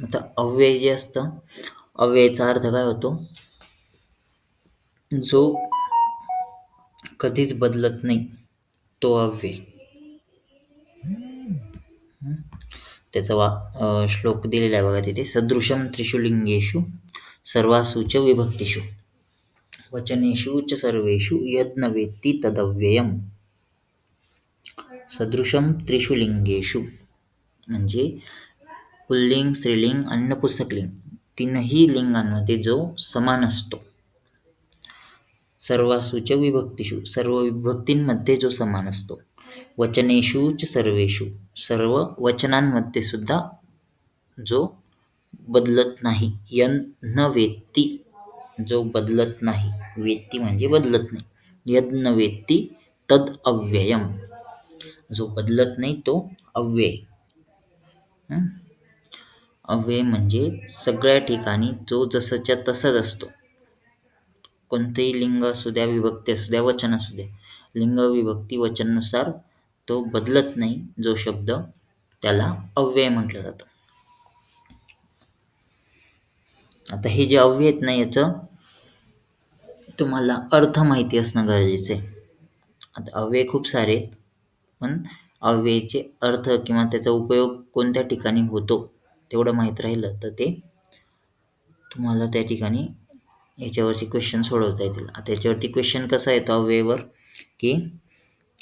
आता अव्यय जे असतं, अव्ययाचा अर्थ काय होतो? जो कधीच बदलत नाही तो अव्यय. त्याचा श्लोक दिलेला आहे बघा तिथे. सदृशं त्रिषु लिंगेषु सर्वासु च विभक्तिषु वचनेषु च सर्वेषु यद् न वेत्ति तदव्ययम्. सदृशं त्रिषु लिंगेषु म्हणजे पुल्लिंग, स्त्रीलिंग आणि नपुंसकलिंग तीनही लिंगांमध्ये जो समान असतो. सर्वासु च विभक्तिषु सर्व विभक्तींमध्ये जो समान असतो. वचनेषु च सर्वेषु सर्व वचनांमध्ये सुद्धा जो बदलत नाही. यन न वेत्ती जो बदलत नाही. वेत्ती म्हणजे बदलत नाही. यद न वेत्ती तद अव्ययम जो बदलत नाही तो अव्यय. हं? अव्यय म्हणजे सगळ्या ठिकाणी तो जसंच्या तसंच असतो. कोणतेही लिंग असू द्या, विभक्ती असू द्या, वचन असू द्या, लिंग विभक्ती वचनानुसार तो बदलत नाही जो शब्द, त्याला अव्यय म्हटलं जातं. आता हे जे अव्यय आहेत ना, याचं तुम्हाला अर्थ माहिती असणं गरजेचं आहे. आता अव्यय खूप सारे आहेत, पण अव्ययाचे अर्थ किंवा त्याचा उपयोग कोणत्या ठिकाणी होतो तेवढं माहीत राहिलं तर ते तुम्हाला त्या ठिकाणी याच्यावरची क्वेश्चन सोडवता येतील. आता याच्यावरती क्वेश्चन कसा येतो अव्ययवर, की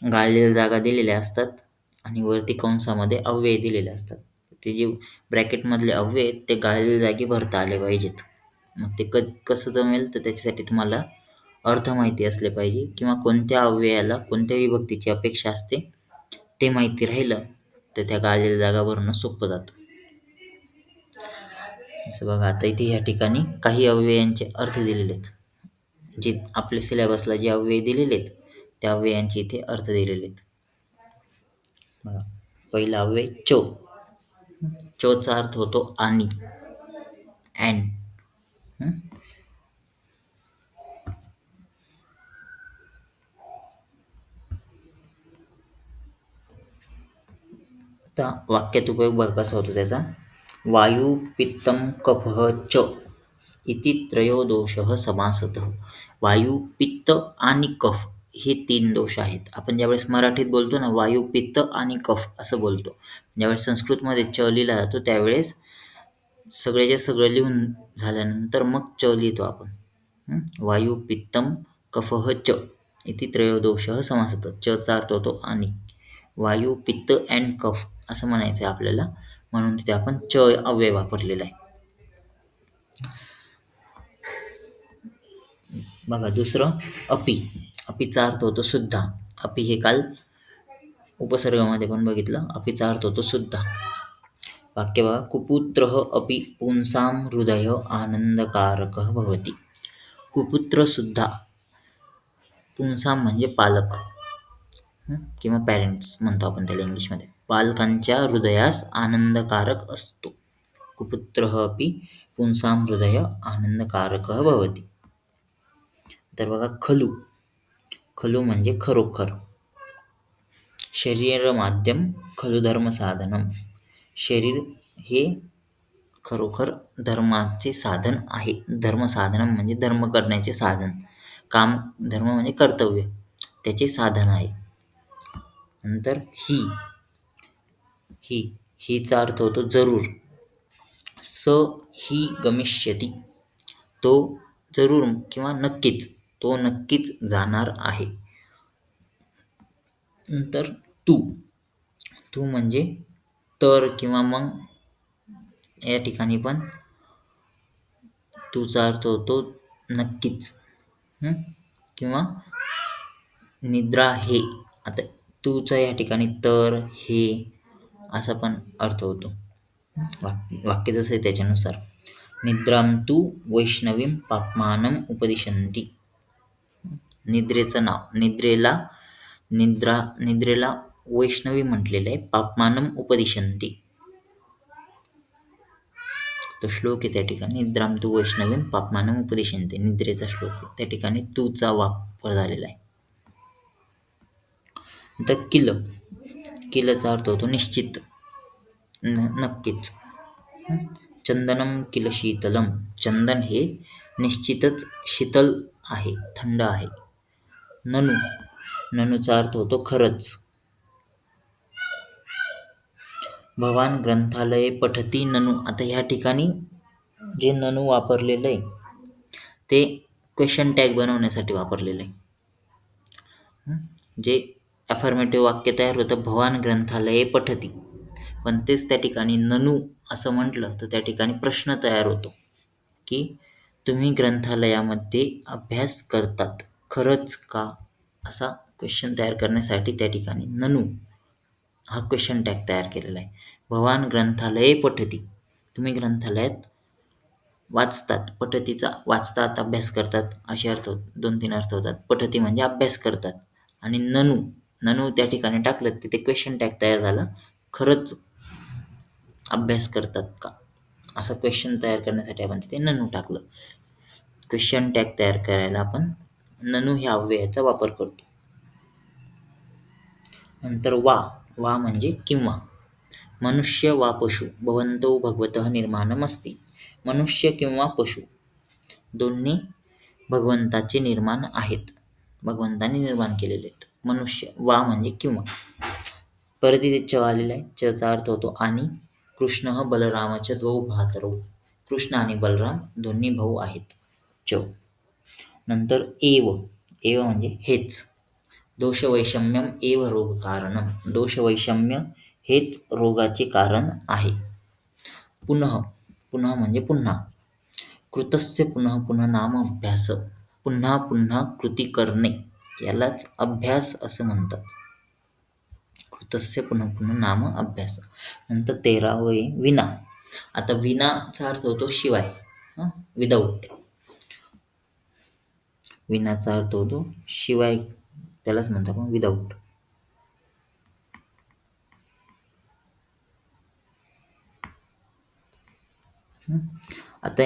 गाळलेल्या जागा दिलेल्या असतात आणि वरती कंसामध्ये अव्यय दिलेले असतात. ते जे ब्रॅकेटमधले अव्यय आहेत ते गाळलेल्या जागी भरता आले पाहिजेत. मग ते कसं जमेल तर त्याच्यासाठी तुम्हाला अर्थ माहिती असले पाहिजे किंवा कोणत्या अव्ययाला कोणत्या विभक्तीची अपेक्षा असते ते माहिती राहिलं तर त्या गाळलेल्या जागा भरणं सोपं जातं. असं बघा, आता इथे या ठिकाणी काही अव्ययांचे अर्थ दिलेले आहेत. जे आपल्या सिलेबसला जे अव्यय दिलेले आहेत त्या अव्ययांचे इथे अर्थ दिलेले आहेत. बघा, पहिला अव्यय च. चचा अर्थ होतो आणि, अँड. आता वाक्यात उपयोग बघा कसा होतो त्याचा. वायू पित्तम कफः च इति त्रयोदोषः समासतः. वायू, पित्त आणि कफ हे 3 दोष आहेत. आपण ज्यावेळेस मराठीत बोलतो ना वायू, पित्त आणि कफ असं बोलतो. ज्यावेळेस संस्कृतमध्ये च लिहिला जातो त्यावेळेस सगळ्याच्या सगळं लिहून झाल्यानंतर मग च लिहितो आपण. वायू पित्तम कफः च इति त्रयोदोषः समासतः. चचा अर्थ होतो आणि. वायू, पित्त अँड कफ असं म्हणायचं आहे आपल्याला, म्हणून तिथे आपण च अव्यय वापरलेला आहे. बघा दुसरं अपि. अपिचा अर्थ होतो सुद्धा. अपि हे काल उपसर्गामध्ये पण बघितलं. अपिचा अर्थ होतो सुद्धा. वाक्य बघा, कुपुत्रः अपि पुंसां हृदय आनंदकारकः भवति. कुपुत्र सुद्धा, पुंसां म्हणजे पालक किंवा पॅरेंट्स म्हणतो आपण त्याला इंग्लिशमध्ये, पालकांच्या हृदयास आनंदकारक असतो. कुपुत्रः अपि पुंसां हृदय आनंदकारकः भवति. तर बघा खलु. खलु म्हणजे खरोखर. शरीरमाद्यम खलु धर्मसाधनम. शरीर हे खरोखर धर्माचे साधन आहे. धर्मसाधनम म्हणजे धर्म करण्याचे साधन. काम, धर्म म्हणजे कर्तव्य, त्याचे साधन आहे. नंतर ही. हीचा अर्थ होतो जरूर. स ही गमिष्यति. तो जरूर किंवा नक्कीच, तो नक्कीच जाणार आहे. नंतर तू. तू म्हणजे तर किंवा मग. या ठिकाणी पण तूचा अर्थ होतो नक्कीच किंवा निद्रा हे. आता तूचा या ठिकाणी तर, हे असा पण अर्थ होतो. वाक्य जसं आहे त्याच्यानुसार. निद्रां तु वैष्णवीं पाप्मानं उपदिशन्ति. निद्रेचं नाव. निद्रेला वैष्णवी म्हटलेलं आहे. पाप्मानं उपदिशन्ति तो श्लोक आहे त्या ठिकाणी. निद्रां तु वैष्णवीं पाप्मानं उपदिशन्ति निद्रेचा श्लोक आहे. त्या ठिकाणी तूचा वापर झालेला आहे. नंतर किल. किलचा अर्थ होतो निश्चित, नक्कीच. चंदनम किल शीतलम. चंदन हे निश्चितच शीतल आहे, थंड आहे. ननु, ननुचा अर्थ होतो खरंच. भवान ग्रंथालये पठती ननु. आता ह्या ठिकाणी जे ननु वापरलेलं आहे ते क्वेश्चन टॅग बनवण्यासाठी वापरलेलं आहे. जे अफर्मेटिव्ह वाक्य तयार होतं भवान ग्रंथालये पठती, पण तेच त्या ठिकाणी ननु असं म्हटलं तर त्या ठिकाणी प्रश्न तयार होतो की तुम्ही ग्रंथालयामध्ये अभ्यास करतात खरंच का, असा क्वेश्चन तयार करण्यासाठी त्या ठिकाणी ननु हा क्वेश्चन टॅग तयार केलेला आहे. भवान ग्रंथालये पठती, तुम्ही ग्रंथालयात वाचतात. पठतीचा वाचतात, अभ्यास करतात असे अर्थ 2-3 अर्थ होतात. पठती म्हणजे अभ्यास करतात आणि ननु, ननु त्या ठिकाणी टाकलं तिथे क्वेश्चन टॅग तयार झाला. खरंच अभ्यास करतात का, असा क्वेश्चन तयार करण्यासाठी आपण तिथे ननु टाकलं. क्वेश्चन टॅग तयार करायला आपण ननु ह्या अव्ययाचा वापर करतो. नंतर वा, वा म्हणजे किंवा. मनुष्य वा पशु भवन्तौ भगवतः निर्माणमस्ति. मनुष्य किंवा पशु दोन्ही भगवंताचे निर्माण आहेत, भगवंताने निर्माण केलेले आहेत. मनुष्य वा म्हणजे किंवा. परत इथे च आलेला आहे. चचा अर्थ होतो आणि. कृष्ण बलरामाच्या द्वौ भ्रातरौ. कृष्ण आणि बलराम दोन्ही भाऊ आहेत. च. नंतर एव, एव म्हणजे हेच. दोषवैषम्यम एव रोगकारणम. दोषवैषम्य हेच रोगाचे कारण आहे. पुनः, पुनः म्हणजे पुन्हा. कृतस्य पुनः पुनः नाम अभ्यास. पुन्हा पुन्हा कृती करणे यालाच अभ्यास असं म्हणतात. कृतस्य पुनः पुनः नाम अभ्यास. नंतर 13वे विना. आता विनाचा अर्थ होतो शिवाय, विदाऊट. विनाचा अर्थ होतो शिवाय, त्यालाच म्हणतात आपण विदाऊट. आता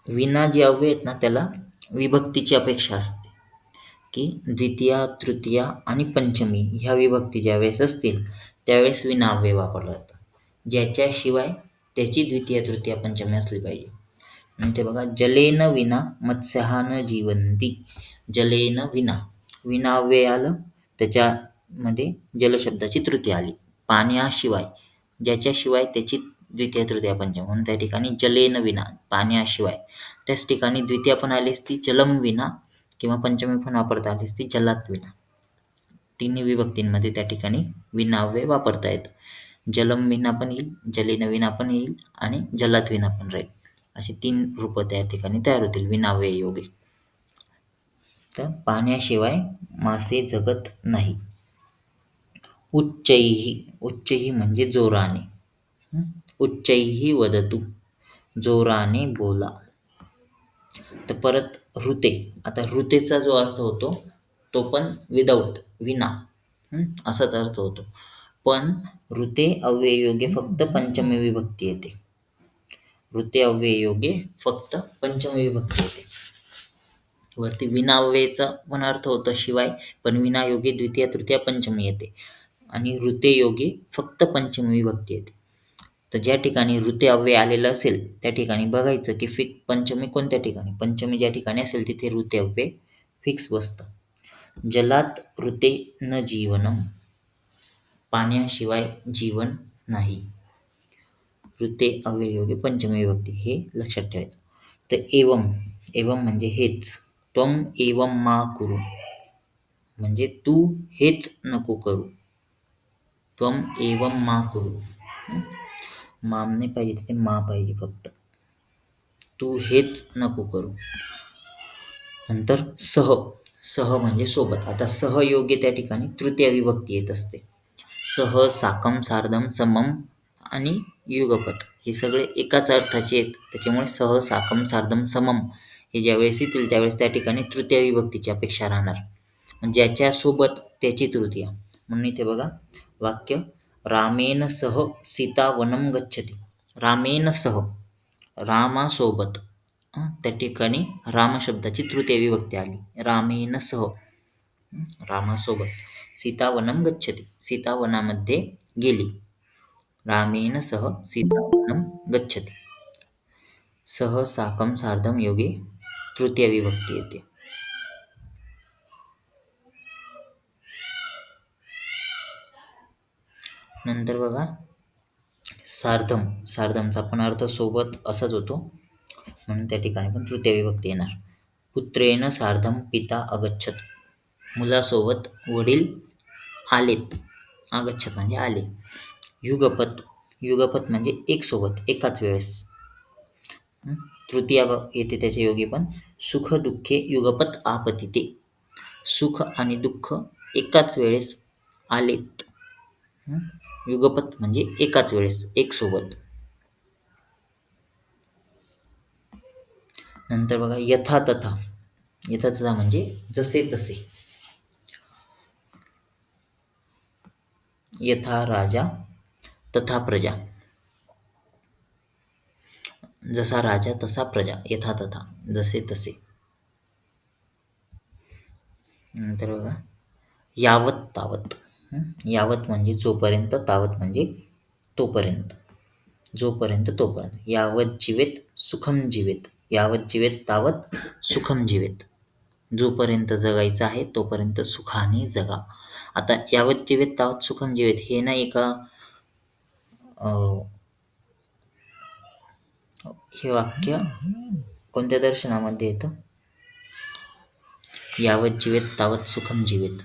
विना जे अव्यय आहेत ना त्याला विभक्तीची अपेक्षा असते की द्वितीया, तृतीया आणि पंचमी ह्या विभक्ती ज्यावेळेस असतील त्यावेळेस विना अव्यय वापरला जातं. ज्याच्याशिवाय त्याची द्वितीया, तृतीया, पंचमी असली पाहिजे. आणि ते बघा, जलेन विना मत्स्यहा न जीवंती. जलेन विना, विना अव्यय आलं त्याच्यामध्ये जल शब्दाची तृतीया आली. पाण्याशिवाय, ज्याच्याशिवाय त्याची द्वितीय, तृतीय, पंचम म्हणून त्या ठिकाणी जलेन विना, पाण्याशिवाय. त्याच ठिकाणी द्वितीय पण आली असती जलम विना, किंवा पंचमी पण वापरता आली असती जलात विना. तिन्ही विभक्तींमध्ये त्या ठिकाणी विना अव्यय वापरता येतं. जलम विना पण येईल, जलेन विना पण येईल आणि जलात विना पण राहील. अशी 3 रूपं त्या ठिकाणी तयार होतील विना अव्यय योगे. तर पाण्याशिवाय मासे जगत नाही. उच्चैही, उच्चैही म्हणजे जोराने. उच्चैही वदतु, जोराने बोला. तर परत ऋते. आता ऋतेचा जो अर्थ होतो तो पण विदाऊट, विना असाच अर्थ होतो. पण ऋते अव्यययोगे फक्त पंचमी विभक्ती येते. ऋते अव्यययोगे फक्त पंचमी विभक्ती येते. वरती विना अव्ययचा पण अर्थ होतो शिवाय, पण विनायोगे द्वितीय, तृतीय, पंचमी येते आणि ऋते योगे फक्त पंचमी विभक्ती येते. तर ज्या ठिकाणी ऋते अव्यय आलेलं असेल त्या ठिकाणी बघायचं की पंचमी कोणत्या ठिकाणी, पंचमी ज्या ठिकाणी असेल तिथे ऋते अव्यय फिक्स बसतं. जलात ऋते न जीवनम, पाण्याशिवाय जीवन नाही. ऋते अव्यययोगे पंचमी विभक्ती हे लक्षात ठेवायचं. तर एवम, एवम म्हणजे हेच. त्वम एवम मा कुरु म्हणजे तू हेच नको करू. त्वम एवम मा कुरु, माम नाही पाहिजे तिथे मा पाहिजे फक्त. तू हेच नको करू. नंतर सह, सह म्हणजे सोबत. आता सहयोगी त्या ठिकाणी तृतीय विभक्ती येत असते. सह, साकम, सार्धम, समम आणि युगपत हे सगळे एकाच अर्थाचे आहेत. त्याच्यामुळे सह, साकम, सार्धम, समम हे ज्यावेळेस येतील त्यावेळेस त्या ठिकाणी तृतीय विभक्तीची अपेक्षा राहणार. ज्याच्यासोबत त्याची तृतीया. म्हणून इथे बघा वाक्य, रामेन सह सीता वनम गच्छति. रामेन सह, रामासोबत. त्या ठिकाणी राम शब्दाची तृतीय विभक्ती आली. रामेन सह, रामासोबत. सीता वनम गच्छति, सीता वनामध्ये गेली. रामेन सह सीता वनम गच्छति. सह साकं सार्धं योगी तृतीय विभक्ती येते. नंतर बघा सार्धम, सार्धमचा पण अर्थ सोबत असाच होतो, म्हणून त्या ठिकाणी पण तृतीय विभक्ती येणार. पुत्रेण सार्धम पिता अगच्छत, मुलासोबत वडील आलेत. आगच्छत म्हणजे आले. युगपत, युगपत म्हणजे एक सोबत एकाच वेळेस. तृतीया येते त्याचे योगी पण. सुख दुःखे युगपत आपतिते, सुख आणि दुःख एकाच वेळेस आलेत. युगपत म्हणजे एकाच वेळेस एक सोबत. नंतर बघा यथा तथा, यथा तथा म्हणजे जसे तसे. यथा राजा तथा प्रजा, जसा राजा तसा प्रजा. यथा तथा जसे तसे. नंतर बघा यावत तावत. यावत म्हणजे जोपर्यंत, तावत म्हणजे तोपर्यंत. जोपर्यंत तोपर्यंत. यावत जीवेत सुखम जीवेत, यावत जीवेत तावत सुखम जीवेत. जोपर्यंत जगायचं आहे तोपर्यंत सुखाने जगा. आता यावत जीवेत तावत सुखम जीवेत हे नाही का हे वाक्य कोणत्या दर्शनामध्ये येतं? यावत जीवेत तावत सुखम जीवेत.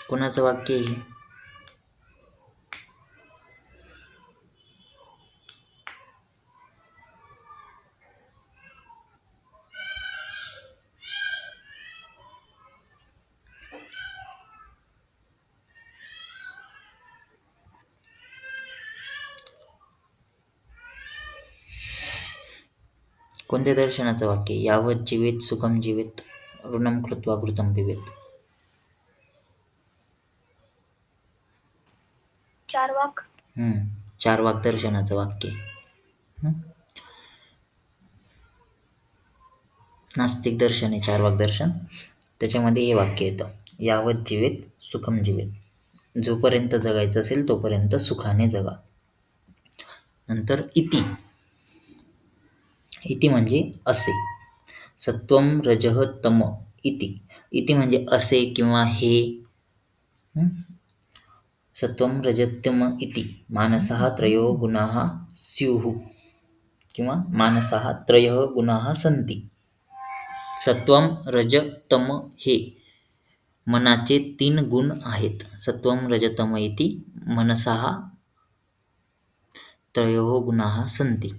कोणाचं वाक्य आहे हे? कोणत्या दर्शनाचं वाक्य? यावत जीवेत सुखम जीवेत ऋणम कृत्वा घृतं पिबेत. चार्वाक दर्शनाचं वाक्य. नास्तिक दर्शन आहे चार्वाक दर्शन, त्याच्यामध्ये हे वाक्य येतं, यावत जीवेत सुखम जीवेत. जोपर्यंत जगायचं असेल तोपर्यंत सुखाने जगा. नंतर इति, इति म्हणजे असे. सत्वम रजः तम इति, इति म्हणजे असे किंवा हे. सत्वम रजतम इति मानसः त्रयो गुणाः स्युः किंवा मानसः त्रयः गुणाः सन्ति. सत्वम रज तम हे मनाचे 3 गुण आहेत. सत्वम रजतम इति मनसः त्रयो गुणाः सन्ति.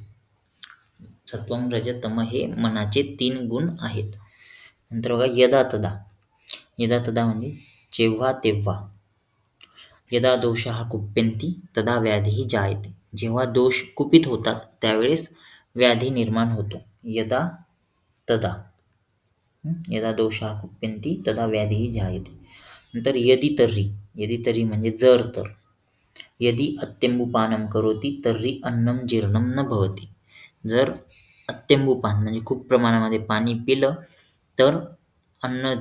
सत्वम रजतम हे मनाचे 3 गुण आहेत. नंतर बघा यदा तदा, यदा तदा म्हणजे जेव्हा तेव्हा. यदा दोषाः कुप्यन्ति तदा व्याधिः जायते, जेव्हा दोष कुपित होतात त्यावेळेस व्याधी निर्माण होतो. यदा तदा. यदा दोषाः कुप्यन्ति तदा व्याधिः जायते. नंतर यदि तर्हि, यदि तर्हि म्हणजे जर तर. यदि अत्यंबुपानं करोति तर्हि अन्नं जीर्णं न भवति. जर अत्यंबुपान म्हणजे खूप प्रमाणामध्ये पाणी पिलं तर अन्न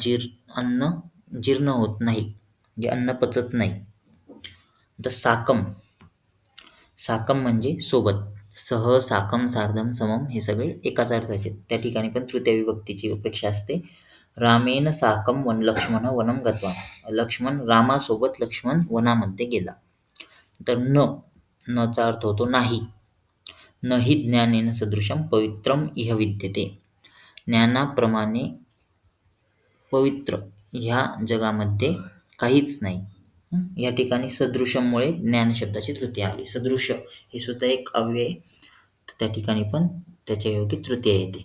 जीर्ण होत नाही, म्हणजे अन्न पचत नाही. तर साकम, साकम म्हणजे सोबत. सह साकम सार्धम समम हे सगळे एकाच अर्थाचे. त्या ठिकाणी पण तृतीय विभक्तीची अपेक्षा असते. रामेन साकम वन लक्ष्मण वनम गत्वा, लक्ष्मण रामासोबत लक्ष्मण वनामध्ये गेला. तर न चा अर्थ होतो नाही. न हि ज्ञानेन सदृशम पवित्रम इह विद्यते, ज्ञानाप्रमाणे पवित्र ह्या जगामध्ये काहीच नाही. या ठिकाणी सदृशमुळे ज्ञान शब्दाची तृतीय आली. सदृश हे सुद्धा एक अव्यय आहे, तर त्या ठिकाणी पण त्याच्या योगी तृतीय येते.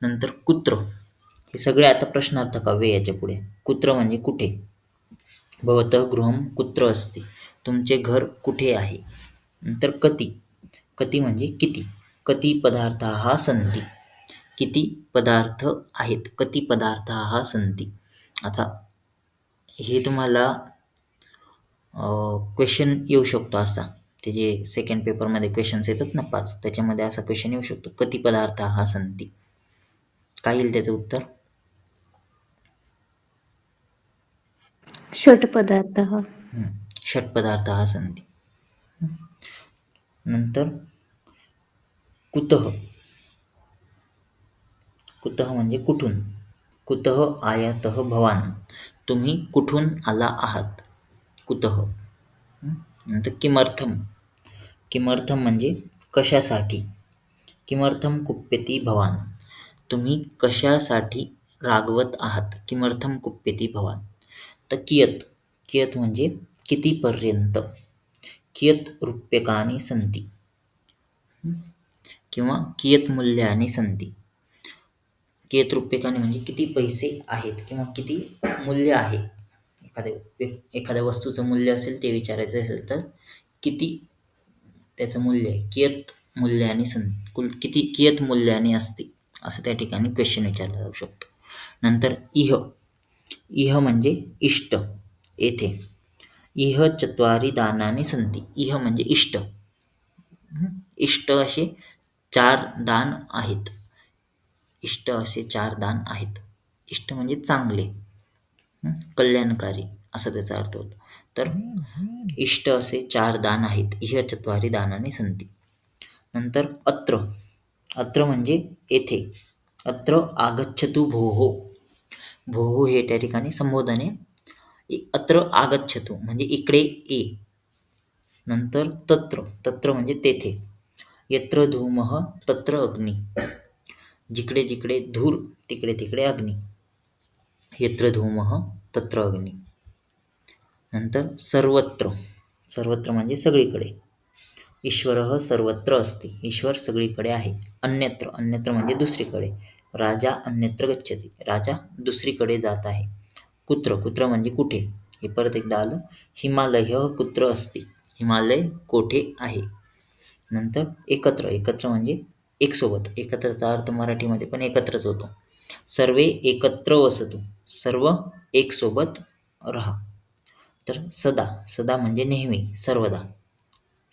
नंतर कुत्र, हे सगळे आता प्रश्नार्थक अव्यय याच्या पुढे. कुत्र म्हणजे कुठे. भवतः गृहं कुत्र अस्ति, तुमचे घर कुठे आहे. नंतर कति, कति म्हणजे किती. कति पदार्थाः सन्ति, किती पदार्थ आहेत. कति पदार्थाः सन्ति. आता हे तुम्हाला क्वेश्चन येऊ शकतो असा, ते जे सेकंड पेपरमध्ये क्वेश्चन्स येतात ना 5, त्याच्यामध्ये असा क्वेश्चन येऊ शकतो, कति पदार्थाः सन्ति. काय येईल त्याचं उत्तर? षट पदार्थाः. षट्पदार्थाः सन्ति. नंतर कुतः. कुतः म्हणजे कुठून. कुतः आयातः भवान, तुम्ही कुठून आला आहात. कुतः. नंतर किमर्थम. किमर्थम म्हणजे कशासाठी. किमर्थम कुप्यती भवान, तुम्ही कशासाठी रागवत आहात. किमर्थम कुप्यती भवान. तर कियत. कियत म्हणजे कितीपर्यंत. कियत रूप्यकाणि सन्ति किंवा कियत मूल्यानि सन्ति. कियत रूप्यकाणि म्हणजे किती पैसे आहेत किंवा किती मूल्य आहे. एखाद्या वस्तूचं मूल्य असेल ते विचारायचं असेल तर किती त्याचं मूल्य आहे. कियत मूल्यानि किती कियत मूल्यानि असते असं त्या ठिकाणी क्वेश्चन विचारला जाऊ शकतो. नंतर इह. इह म्हणजे इष्ट, येथे. इह चत्वारि दानानि सन्ति. इह म्हणजे इष्ट. इष्ट असे 4 दान आहेत. इष्ट असे 4 दान आहेत. इष्ट म्हणजे चांगले, कल्याणकारी असा त्याचा अर्थ होतो. तर इष्ट असे 4 दान आहेत. इह चत्वारि दानानि सन्ति. नंतर अत्र. अत्र म्हणजे येथे. अत्र आगच्छतु भोः. भोः हे त्या ठिकाणी संबोधन आहे. अत्र आगच्छतु म्हणजे इकडे ये. नंतर तत्र. तत्र म्हणजे तेथे. यत्र धूमः तत्र अग्नी. जिकडे जिकडे धूर तिकडे तिकडे अग्नी. यत्र धूमः तत्र अग्नी. नंतर सर्वत्र. सर्वत्र म्हणजे सगळीकडे. ईश्वरः सर्वत्र अस्ति, ईश्वर सगळीकडे आहे. अन्यत्र. अन्यत्र म्हणजे दुसरीकडे. राजा अन्यत्र गच्छति, राजा दुसरीकडे जात आहे. कुत्र. कुत्र म्हणजे कुठे. हे परत एकदा आलं. हिमालयः कुत्र अस्ति, हिमालय कोठे आहे. नंतर एकत्र. एकत्र म्हणजे एकसोबत. एकत्रचा अर्थ मराठीमध्ये पण एकत्रच होतो. सर्वे एकत्र वसतु, सर्व एकसोबत राहा. तर सदा. सदा म्हणजे नेहमी, सर्वदा.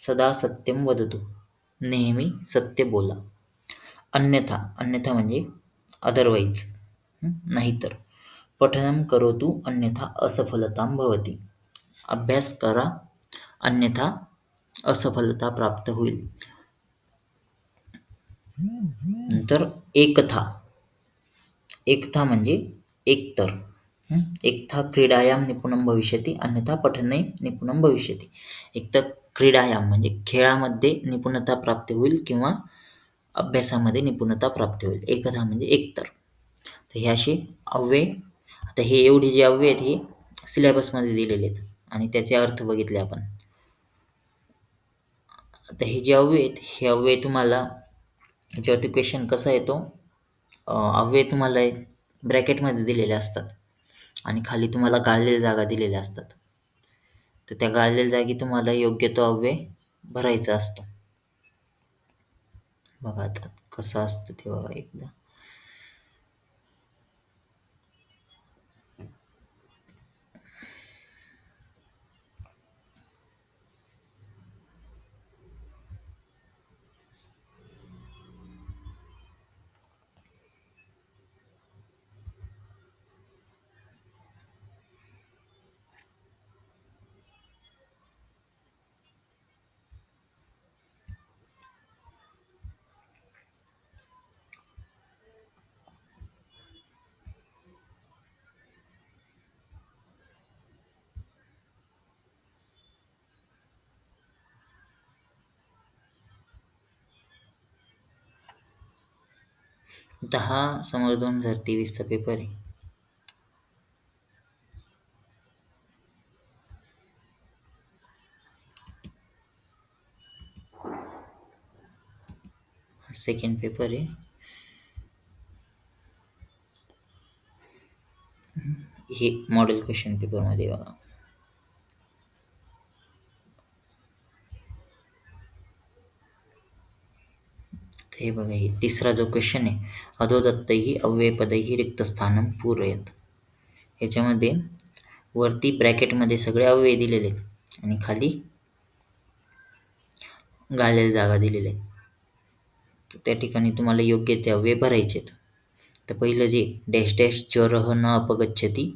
सदा सत्यम वदतु, नेहमी सत्य बोला. अन्यथा. अन्यथा म्हणजे अदरवाईज, नाहीतर. पठनं करोतु अन्यथा असफलतां भवति, अभ्यास करा अन्यथा असफलता प्राप्त होईल. नंतर एकथा. एकथा म्हणजे एकतर. एकथा क्रीडायां निपुणं भविष्यति अन्यथा पठने निपुणं भविष्यति. एकतर क्रीडायां म्हणजे खेळामध्ये निपुणता प्राप्त होईल किंवा अभ्यासामध्ये निपुणता प्राप्त होईल. एकथा म्हणजे एकतर. तर हे असे अव्यय. आता हे एवढे जे अव्यय आहेत हे सिलेबसमध्ये दिलेले आहेत आणि त्याचे अर्थ बघितले आपण. आता हे जे अव्यय आहेत हे अव्यय तुम्हाला याच्यावरती क्वेश्चन कसा येतो. अव्यय तुम्हाला ब्रॅकेटमध्ये दिलेले असतात आणि खाली तुम्हाला गाळलेल्या जागा दिलेल्या असतात. तर त्या गाळलेल्या जागी तुम्हाला योग्य तो अव्यय भरायचा असतो. बघा आता कसं असतं ते बघा एकदा. दहा समोर 2023चा पेपर आहे. सेकंड पेपर आहे. हे मॉडेल क्वेश्चन पेपरमध्ये बघा. हे बघा, हे तिसरा जो क्वेश्चन आहे, अधोदत्तैः अव्ययपदैः रिक्तस्थानं पूरयत. ह्याच्यामध्ये वरती ब्रॅकेटमध्ये सगळे अव्यय दिलेले आहेत आणि खाली गाळलेल्या जागा दिलेल्या आहेत. तर त्या ठिकाणी तुम्हाला योग्य ते अव्यय भरायचे आहेत. तर पहिलं जे डॅश डॅश ज्वरः न अपगच्छति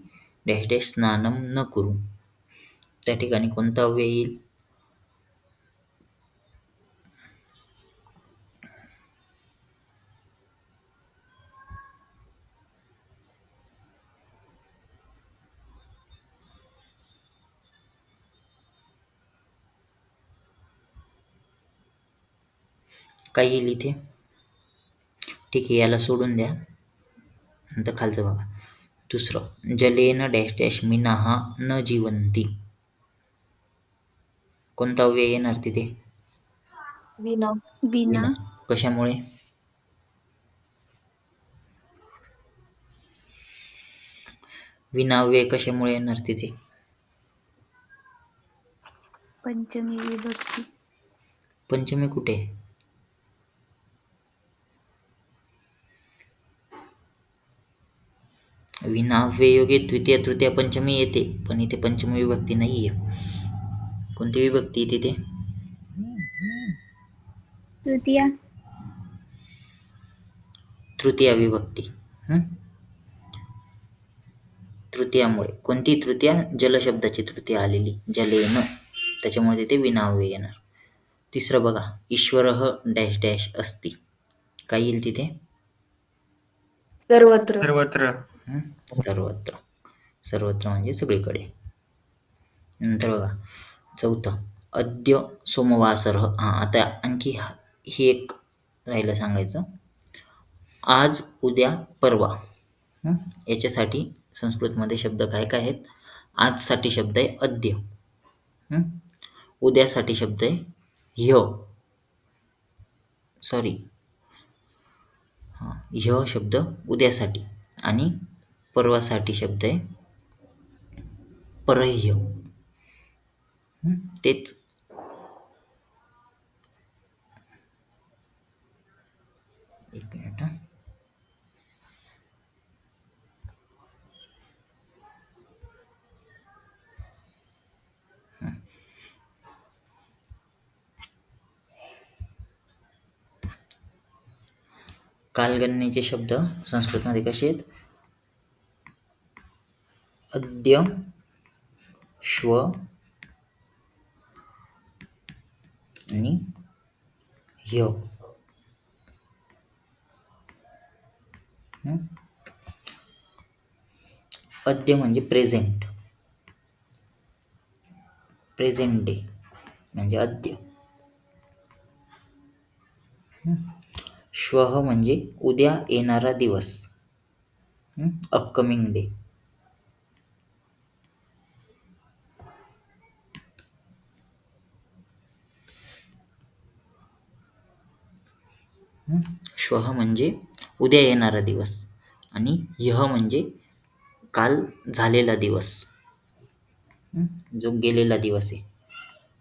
डॅश डॅश स्नानं न कुरु. त्या ठिकाणी कोणतं अव्यय येईल? काय येईल इथे? ठीक आहे, याला सोडून द्या. नंतर खालचं बघा. दुसरं, जलेन डॅश डॅश मीनाः न जीवन्ति. कोणता अव्यय येणार तिथे? विना. विना. विना. कशामुळे? विना अव्यय कशामुळे येणार तिथे? पंचमी विभक्ती. पंचमी कुठे? विना अव्यययोगे द्वितीय तृतीय पंचमी येते, पण इथे पंचमी विभक्ती नाही आहे. कोणती विभक्ती आहे तिथे? तृतीया. तृतीया विभक्ती. तृतीयामुळे. कोणती तृतीया? जल शब्दाची तृतीया आलेली, जलेन. त्याच्यामुळे तिथे विना अव्यय येणार. तिसरं बघा, ईश्वरः डॅश डॅश अस्ति. काय येईल तिथे? सर्वत्र. सर्वत्र. सर्वत्र. सर्वत्र म्हणजे सगळीकडे. नंतर बघा, चौथं, अद्य सोमवासरः. आता आणखी ही एक राहिलं सांगायचं. आज, उद्या, परवा. याच्यासाठी संस्कृतमध्ये शब्द काय काय आहेत? आजसाठी शब्द आहे अद्य. उद्यासाठी शब्द आहे ह्य. सॉरी, ह्य शब्द उद्यासाठी. आणि परवासाठी शब्द आहे परह्य. तेच एक मिनिट हा. कालगणनेचे शब्द संस्कृतमध्ये कसे आहेत? अद्य, श्व आणि ह्य. अद्य म्हणजे प्रेझेंट. प्रेझेंट डे म्हणजे अद्य. श्वः म्हणजे उद्या येणारा दिवस, अपकमिंग डे. श्वः म्हणजे उद्या येणारा दिवस आणि ह्यः म्हणजे काल झालेला दिवस, जो गेलेला दिवस आहे,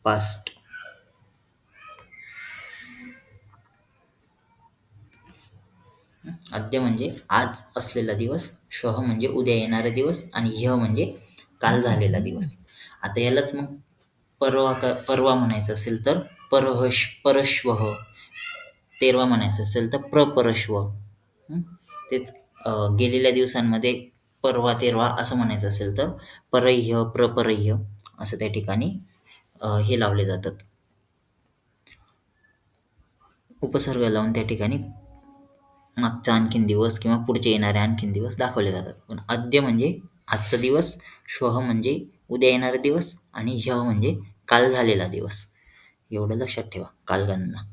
पास्ट. अद्य म्हणजे आज असलेला दिवस, श्वः म्हणजे उद्या येणारा दिवस आणि ह्यः म्हणजे काल झालेला दिवस. आता यालाच मग परवा म्हणायचं असेल तर परश्वः. तेरवा म्हणायचं असेल तर प्रपरश्व. तेच गेलेल्या दिवसांमध्ये परवा तेरवा असं म्हणायचं असेल तर परह्य प्रपरह्य असं त्या ठिकाणी हे लावले जातात, उपसर्ग लावून त्या ठिकाणी मागचा आणखीन दिवस किंवा पुढचे येणारे आणखीन दिवस दाखवले जातात. पण अद्य म्हणजे आजचा दिवस, श्वः म्हणजे उद्या येणारा दिवस आणि ह्यः म्हणजे काल झालेला दिवस. एवढं लक्षात ठेवा कालगणना.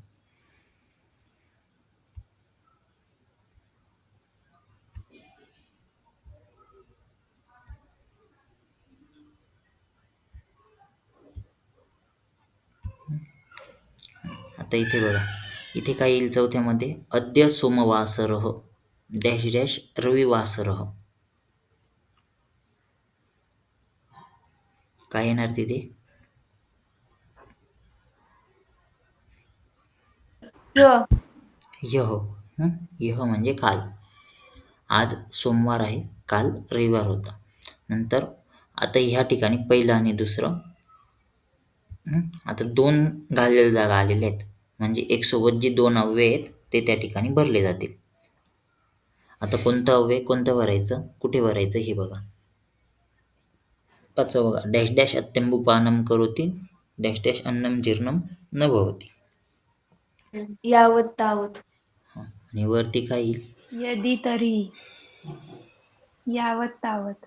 आता इथे बघा, इथे काय येईल चौथ्यामध्ये? अद्य सोमवासरः डॅश डॅश रविवासरः. काय येणार तिथे? ह्य. ह्यः. ह्यः म्हणजे काल. आज सोमवार आहे, काल रविवार होता. नंतर आता ह्या ठिकाणी पहिलं आणि दुसरं, आता दोन गाळलेल्या जागा आलेल्या आहेत, म्हणजे एक सोबत जी दोन अव्यय आहेत ते त्या ठिकाणी भरले जातील. आता कोणतं अव्यय कोणतं भरायचं, कुठे भरायचं हे बघा. पाचवं बघा, डॅश डॅश अत्यंबुपानं करोति डॅश डॅश अन्नं जीर्णं न भवति. यावत तावत. आणि वरती काय येईल? यदी तरी. यावत तावत.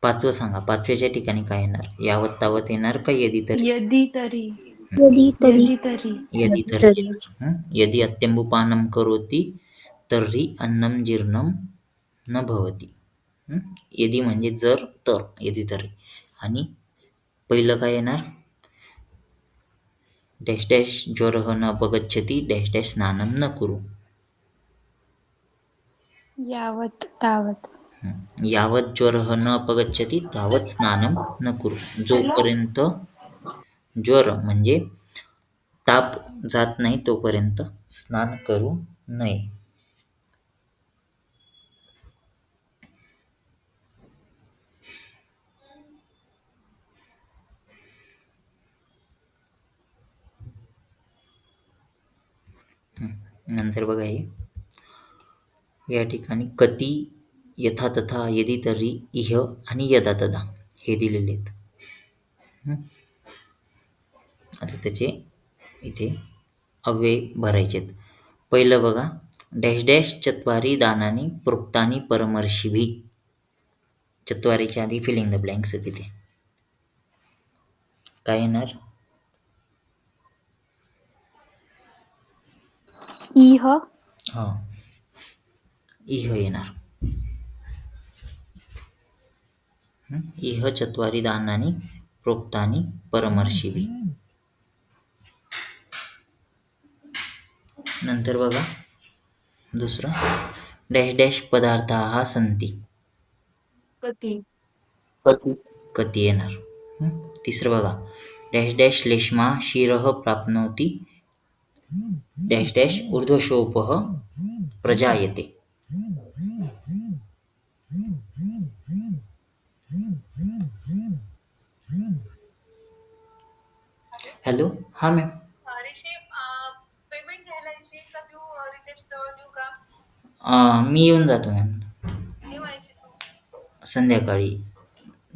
पाचवं सांगा, पाचव्याच्या ठिकाणी काय येणार? यावत तावत येणार का यदी तरी? यदी तरी. यदि तर्हि यदी तरी. यदी तरी येणार. यदि अत्यंबुपानं करोति तर्हि अन्नं जीर्णं न भवति. यदि म्हणजे जर, तर यदि तरी. आणि पहिलं काय येणार? डॅश डॅश ज्वरः न अपगच्छति डॅश डॅश स्नानं न कुरु. यावत तावत. यावत ज्वरः न अपगच्छति तावत स्नानं न कुरु. जोपर्यंत ज्वर म्हणजे ताप जात नाही तोपर्यंत स्नान करू नये. नंतर बघा हे या ठिकाणी कती, यथा तथा, यदि तर्हि, इह आणि यदा तदा हे दिलेले आहेत. आता त्याचे इथे अव्यय भरायचे आहेत. पहिलं बघा, डॅश डॅश चत्वारी दानानी प्रोक्तानी परमर्षिभिः. चत्वारीच्या आधी फिलिंग द ब्लँक्स आहे तिथे. काय येणार? इह. हा, इह येणार. इह चत्वारी दानानी प्रोक्तानी परमर्षिभिः. नंतर बघा दुसरं, डॅश डॅश पदार्थाः सन्ति. कती. कती येणार. तिसरं बघा, डॅश डॅश लेश्मा क्षीरः प्राप्नोति डॅश डॅश ऊर्ध्वशोपः प्रजायते. हॅलो, हा मॅम. पेमेंट घ्यायला यायची का देऊ रितेश जवळ देऊ का? मी येऊन जातो मॅम केव्हा यायची तू? संध्याकाळी.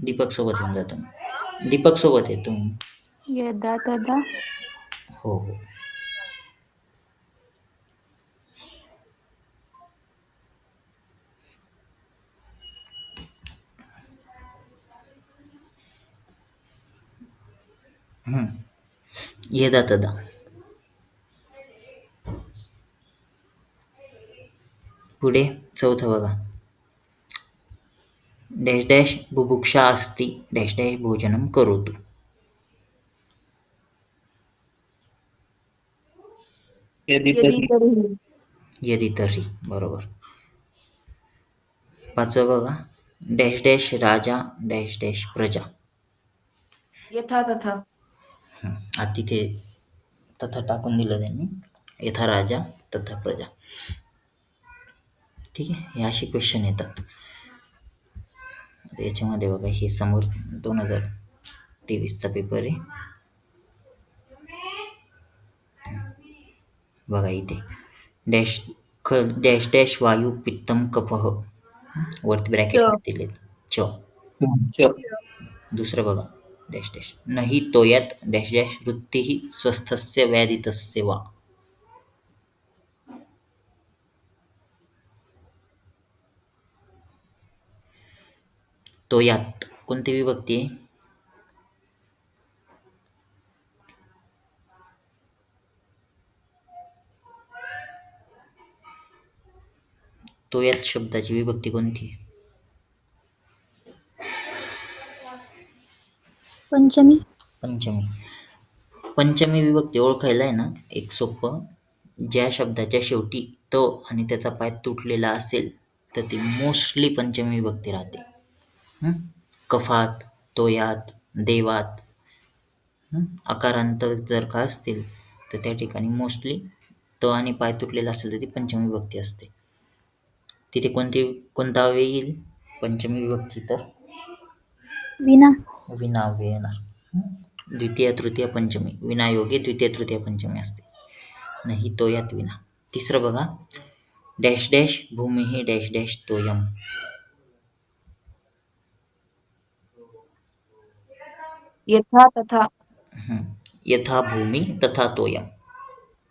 दीपक सोबत येऊन जातो. दीपक सोबत येतो मी. यदा तदा. हो हो. यदा तदा. पुढे चौथं बघा, डॅश डॅश बुभुक्षा अस्ति डॅश डॅश भोजनं करोतु. यदी तरी. यदि तर्हि, बरोबर. पाचवं बघा, डॅश डॅश राजा डॅश डॅश प्रजा. यथा तथा. आता तिथे तथा टाकून दिलं त्यांनी. यथा राजा तथा प्रजा. ठीक आहे, हे असे क्वेश्चन येतात. आता याच्यामध्ये बघा, हे समोर 2023चा पेपर आहे. बघा इथे डॅश डॅश डॅश वायू पित्तम कफः. वरती ब्रॅकेट दिलेत. च. दुसरं बघा, डॅश डॅश नहि तोयात डॅश डॅश वृत्तिः स्वस्थस्य व्याधितस्य वा. तोयात कोणती विभक्ती आहे? तोयात शब्दाची विभक्ती कोणती आहे? पंचमी. पंचमी. पंचमी विभक्ती ओळखायला आहे ना एक सोपं, ज्या शब्दाच्या शेवटी त आणि त्याचा पाय तुटलेला असेल तर ती मोस्टली पंचमी विभक्ती राहते. कफात, तोयात, देवात. अकारांत जर का असतील तर त्या ठिकाणी मोस्टली त आणि पाय तुटलेला असेल तर ती पंचमी विभक्ती असते. तिथे कोणता अव्यय येईल पंचमी विभक्ती? तर विना. विना अव्यय येणार. द्वितीय तृतीय पंचमी विनायोगे द्वितीय तृतीय पंचमी असते. नाही तो यात विना. तिसरं बघा, डॅश डॅश भूमिः डॅश डॅश तोयम. यथा तथा. यथा भूमी तथा तोयम.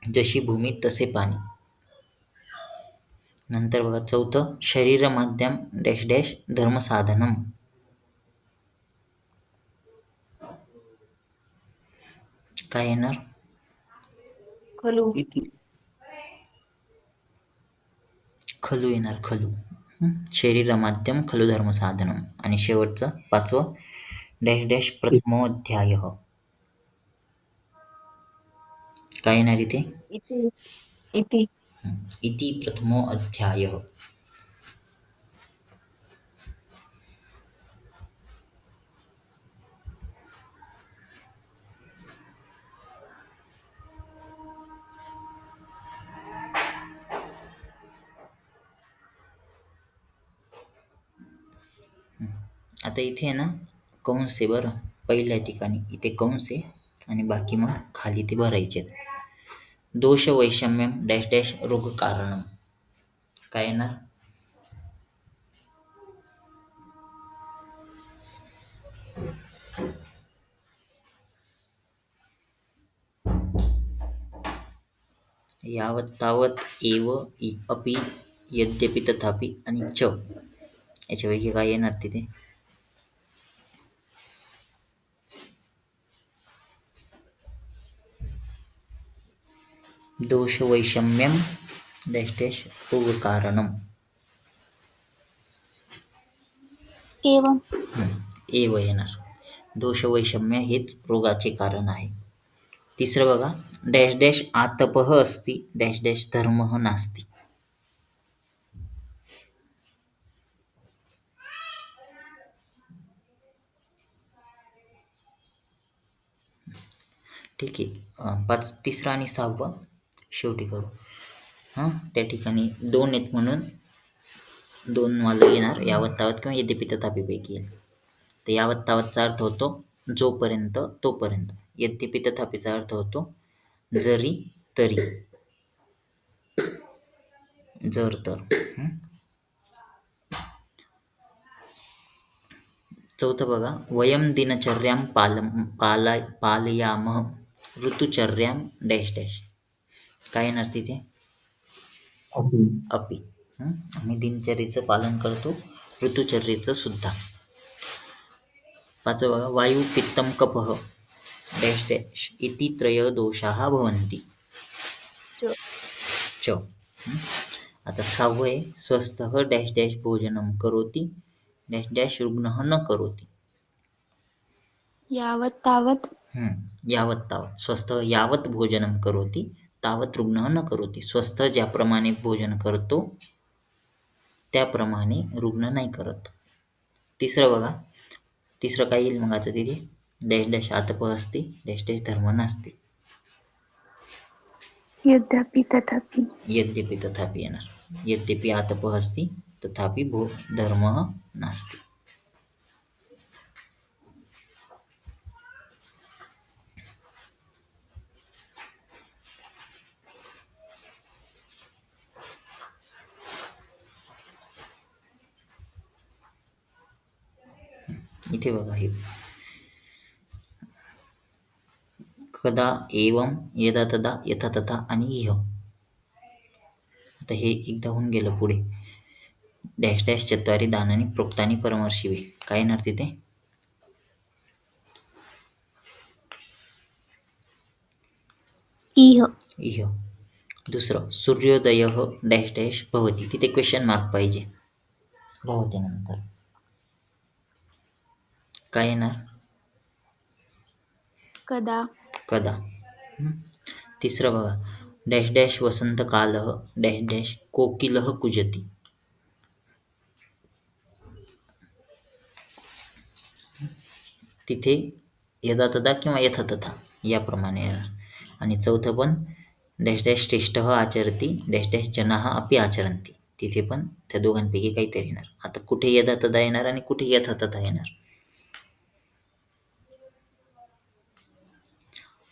जशी भूमी तसे पाणी. नंतर बघा चौथं, शरीर माध्यम डॅश डॅश धर्मसाधनम. काय येणार? खलु. खलू येणार, खलू. शरीर माध्यम खलु धर्मसाधनम. आणि शेवटचं पाचवं, डॅश डॅश प्रथमोऽध्याय. काय येणार इथे? इति. इति. इति प्रथमो अध्याय. आता इथे आहे ना कंस आहे बरं, पहिल्या ठिकाणी इथे कंस आहे आणि बाकी मग खाली ते भरायचे. दोष वैषम्यम डॅश डॅश रोग कारणम. काय येणार? यावत तावत एव अपि यद्यपि तथापि आणि च, याच्यापैकी काय येणार तिथे? दोष वैषम्यम डॅश डॅश रोग कारणम. एवं. एव येणार. दोष वैषम्य हेच रोगाचे कारण आहे. तिसरं बघा, डॅश डॅश आतपः अस्ति डॅश डॅश धर्मः नास्ति. ठीक आहे. तिसरं आणि सहावं शेवटी करू. त्या ठिकाणी 2 आहेत म्हणून 2 मला येणार, यावत तावत किंवा यद्यपि तथापि पैकी येईल. तर यावत तावतचा अर्थ होतो जोपर्यंत तोपर्यंत. यद्यपि तथापिचा अर्थ होतो जरी तरी, जर तर. चौथं बघा, वयम दिनचर्यां पालयामः ऋतुचर्यां डॅश डॅश. काय येणार तिथे? अपि. आम्ही दिनचर्येचं पालन करतो, ऋतुचर्येचं सुद्धा. पाचवं बघा, वायू पित्तम कफः डॅश डॅश इति त्रय दोषाः भवन्ति. च. आता सहावं आहे, स्वस्थः डॅश डॅश भोजनं करोति डॅश डॅश रुग्णः न करोति. यावत तावत. यावत तावत. स्वस्थ यावत भोजनं करोति तावत रुग्णः न करोति. स्वस्थ ज्याप्रमाणे भोजन करतो त्याप्रमाणे रुग्ण नाही करत. तिसरं बघा, तिसरं काय येईल मग आता तिथे? डॅश डॅश आतपः अस्ति डॅश डॅश धर्म नास्ति. यद्यपि तथापि. यद्यपि तथापि येणार. यद्यपि आतपः अस्ति तथापि धर्मः नास्ति. इथे बघा हे कदा एवं यदा तदा यथा तथा आणि इह. आता हे एकदा होऊन गेलं. पुढे डॅश डॅश चत्वारी दानानी प्रोक्तानी परमर्शिवे. काय येणार तिथे? इह. इह. दुसरं, सूर्योदयः डॅश डॅश भवति. तिथे क्वेश्चन मार्क पाहिजे भवती नंतर. काय येणार? कदा. कदा. तिसरं बघा, डॅश डॅश वसंतकालः डॅश डॅश कोकिलः कुजति. तिथे यदा तदा किंवा यथा तथा याप्रमाणे येणार. आणि चौथं पण, डॅश डॅश श्रेष्ठः आचरति डॅश डॅश जनाः अपि आचरन्ति. तिथे पण त्या दोघांपैकी काहीतरी येणार. आता कुठे यदा तदा येणार आणि कुठे यथा तथा येणार?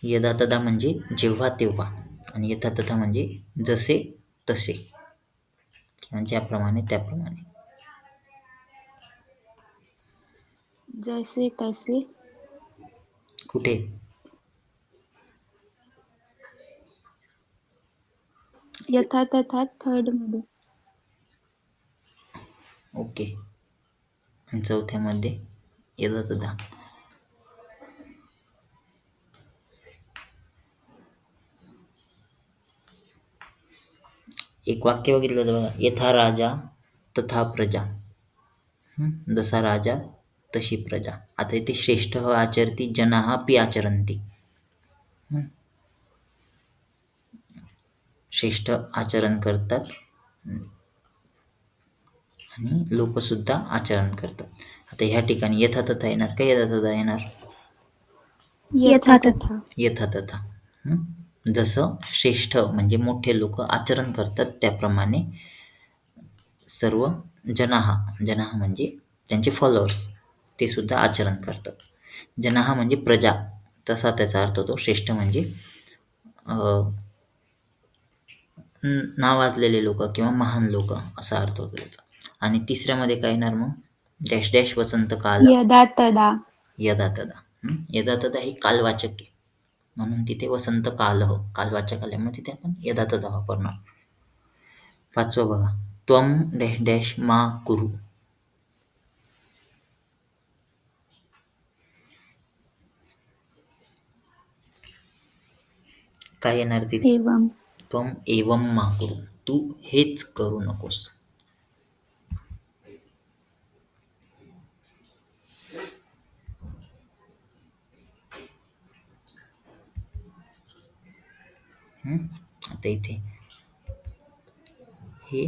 यदा तदा म्हणजे जेव्हा तेव्हा आणि यथा तथा म्हणजे जसे तसे. किंवा ज्याप्रमाणे त्याप्रमाणे. जसे तसे. कुठे? यथा तथा थर्ड मध्ये. ओके. आणि चौथ्यामध्ये यदा तदा. एक वाक्य बघितलं तर बघा, यथा राजा तथा प्रजा. जसा राजा तशी प्रजा. आता इथे श्रेष्ठ आचरती जनाः अपि आचरन्ति. श्रेष्ठ आचरण करतात आणि लोक सुद्धा आचरण करतात. आता ह्या ठिकाणी यथा तथा येणार का यदा तदा येणार? यथा तथा. यथा तथा. जसं श्रेष्ठ म्हणजे मोठे लोक आचरण करतात त्याप्रमाणे सर्व जनाः म्हणजे त्यांचे फॉलोअर्स ते सुद्धा आचरण करतात. जनाः म्हणजे प्रजा, तसा त्याचा अर्थ होतो. श्रेष्ठ म्हणजे नावाजलेले लोक किंवा महान लोक असा अर्थ होतो त्याचा. आणि तिसऱ्यामध्ये काय येणार मग? डॅश डॅश वसंत काल. यदा तदा. यदा तदा. यदा तदा हे कालवाचक आहे म्हणून तिथे वसंत काल कालवाचक आल्यामुळे तिथे आपण यदा तदा वापरणार. पाचवं बघा, त्वम डॅश डॅश मा कुरु. काय येणार तिथे? एवम. त्वम एवम मा कुरु. तू हेच करू नकोस. आता इथे हे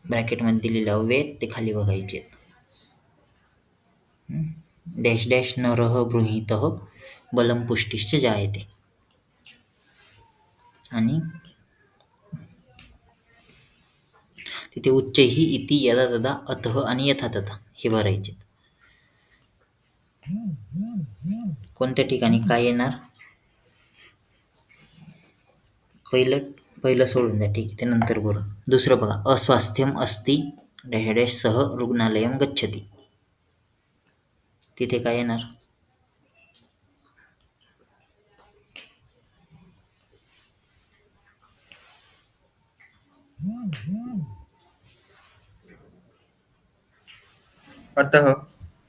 ब्रॅकेटमध्ये दिलेले अव्यय आहेत ते खाली बघायचे आहेत. डॅश डॅश नरः गृहीतः बलं पुष्टिश्च जायते. आणि तिथे उच्चैः इति यदा तदा अतः आणि यथा तथा हे भरायचे. कोणत्या ठिकाणी काय येणार? पहिलं सोडून द्या, ठीक आहे, ते नंतर बोलू. दुसरं बघा, अस्वास्थ्यम अस्ति डॅश डॅश सह रुग्णालयम गच्छति. तिथे काय येणार?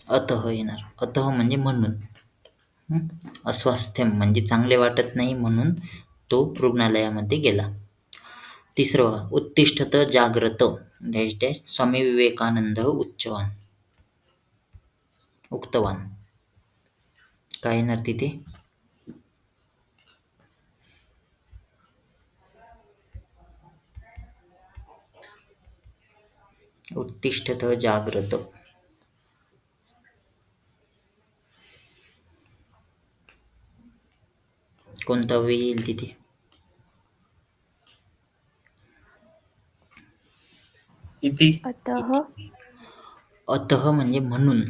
अतः येणार. अतः म्हणजे म्हणून. अस्वास्थ्यम म्हणजे चांगले वाटत नाही म्हणून तो रुग्णालयामध्ये गेला. तिसरं बघा, उत्तिष्ठत जाग्रत डॅश डॅश स्वामी विवेकानंद उक्तवान. काय येणार तिथे? उत्तिष्ठत जाग्रत. कोणता अव्यय येईल तिथे? इति. अतः. अतः म्हणजे म्हणून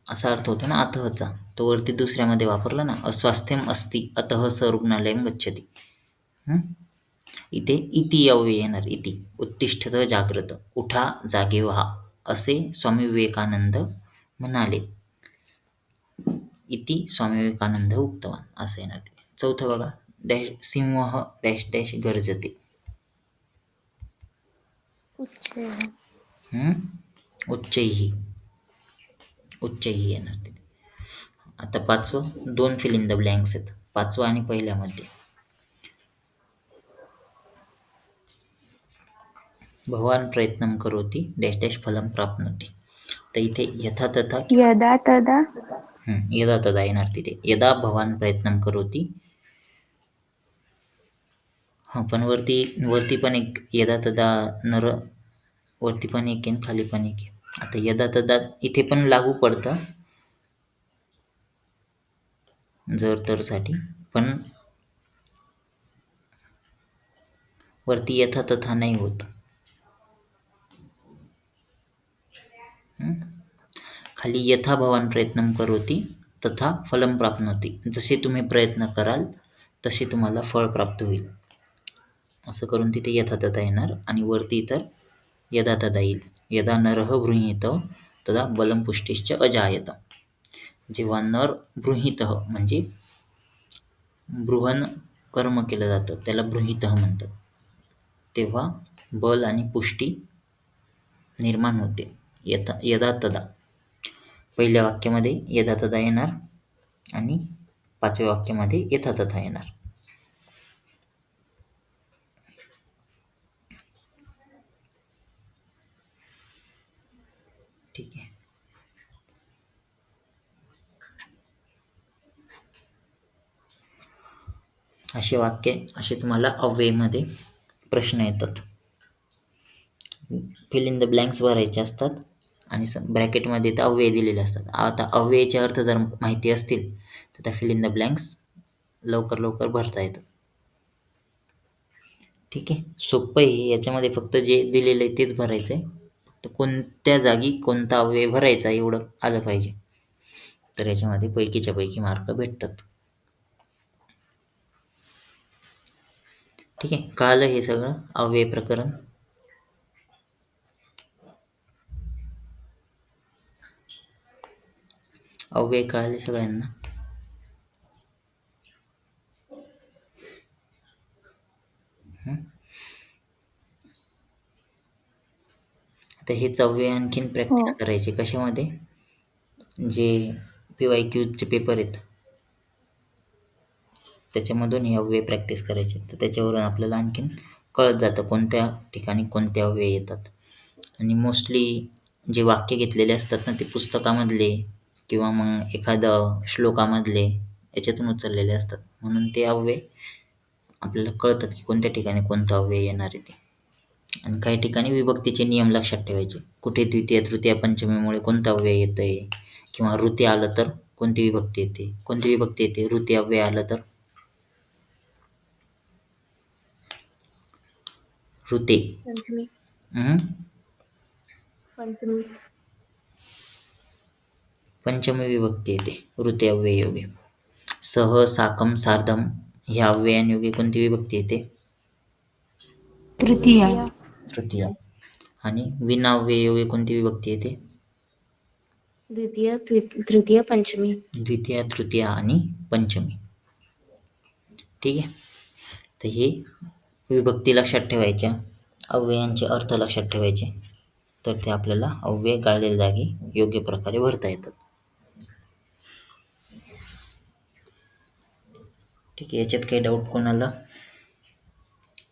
असा अर्थ होतो ना अतःचा. तो वरती दुसऱ्यामध्ये वापरला ना, अस्वास्थ्यम अस्ति अतः स रुग्णालयम गच्छति. इथे इति अव्यय येणार. इति उत्तिष्ठत जाग्रत, उठा जागे व्हा असे स्वामी विवेकानंद म्हणाले. इति स्वामी विवेकानंद उक्तवान असं येणार ते. चौथं बघा, डॅश सिंह डॅश डॅश गर्जते. उच्चैः. उच्चैः येणार तिथे. आता पाचवं, दोन फिल इन द ब्लँक्स आहेत पाचवं आणि पहिल्यामध्ये. भवान प्रयत्नं करोति डॅश डॅश फलं प्राप्नोति. तर इथे यथा तथा यदा तदा. यदा तदा येणार तिथे. यदा भवान प्रयत्नं करोति. पण वरती पण एक यदा तदा नर, वरती पण एक आहे खाली पण एक आहे. आता यदा तदा इथे पण लागू पडतं जर तर साठी, पण वरती यथा तथा नाही होत. खाली यथा भवान प्रयत्नं करोति तथा फलं प्राप्नोति. जसे तुम्ही प्रयत्न कराल तसे तुम्हाला फळ प्राप्त होईल असं करून तिथे यथा तथा येणार. आणि वरती तर यदा तदा येईल. यदा नरः गृहीत तदा बलं पुष्टिश्च अजायत. जेव्हा नर गृहीत म्हणजे बृहन कर्म केलं जातं त्याला गृहीत म्हणतात, तेव्हा बल आणि पुष्टी निर्माण होते. यदा तदा पहिल्या वाक्यामध्ये यदा तदा येणार आणि 5व्या वाक्यामध्ये यथा तथा येणार. ठीक आहे. असे तुम्हाला अव्ययमध्ये प्रश्न येतात. फिल इन द ब्लँक्स भरायचे असतात आणि ब्रॅकेटमध्ये तर अव्यय दिलेले असतात. आता अव्ययाचे अर्थ जर माहिती असतील तर त्या फिल इन द ब्लँक्स लवकर भरता येतात. ठीक आहे, सोपं आहे. याच्यामध्ये फक्त जे दिलेलं आहे तेच भरायचं आहे. तर कोणत्या जागी कोणता अव्यय भरायचा एवढं आलं पाहिजे, तर याच्यामध्ये पैकीच्या पैकी मार्क भेटतात. ठीक आहे, कळालं हे सगळं अव्यय प्रकरण. अव्यय कळाले सगळ्यांना? आता हेच अव्यय आणखीन प्रॅक्टिस करायचे. कशामध्ये? जे PYQचे पेपर आहेत त्याच्यामधून हे अव्यय प्रॅक्टिस करायचे. तर त्याच्यावरून आपल्याला आणखीन कळत जातं कोणत्या ठिकाणी कोणते अव्यय येतात. आणि मोस्टली जे वाक्य घेतलेले असतात ना ते पुस्तकामधले किंवा मग एखादं श्लोकामधले याच्यातून उचललेले असतात, म्हणून ते अव्यय आपल्याला कळतात की कोणत्या ठिकाणी कोणतं अव्यय येणार आहे ते. आणि काही ठिकाणी विभक्तीचे नियम लक्षात ठेवायचे. कुठे द्वितीय तृतीय पंचमीमुळे कोणतं अव्यय येतंय, किंवा ऋती आलं तर कोणती विभक्ती येते, कोणती विभक्ती येते ऋती अव्यय आलं तर. ऋते पंचमी. पंचमी विभक्ती येते ऋते अव्यय योगे. सह साकम सार्धम ह्या अव्ययांयोगे कोणती विभक्ती येते? तृतीय. आणि विना अव्यय योगे कोणती विभक्ती येते? द्वितीय, तृतीय, पंचमी. द्वितीय, तृतीय आणि पंचमी. ठीक आहे, तर हे विभक्ती लक्षात ठेवायच्या, अव्ययांचे अर्थ लक्षात ठेवायचे, तर ते आपल्याला अव्यय गाळलेल्या जागी योग्य प्रकारे भरता येतात. ठीक आहे, याच्यात काही डाऊट कोणाला?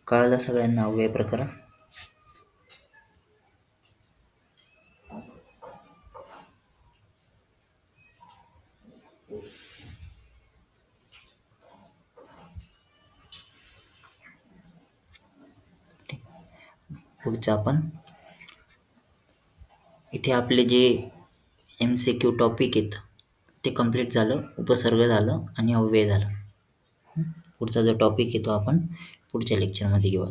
कळलं सगळ्यांना अव्यय प्रकरण? पुढचं आपण इथे आपले जे MCQ टॉपिक आहेत ते कंप्लीट झालं, उपसर्ग झालं आणि अव्यय झालं. पुढचा जो टॉपिक आहे तो आपण पुढच्या लेक्चरमध्ये घेऊ.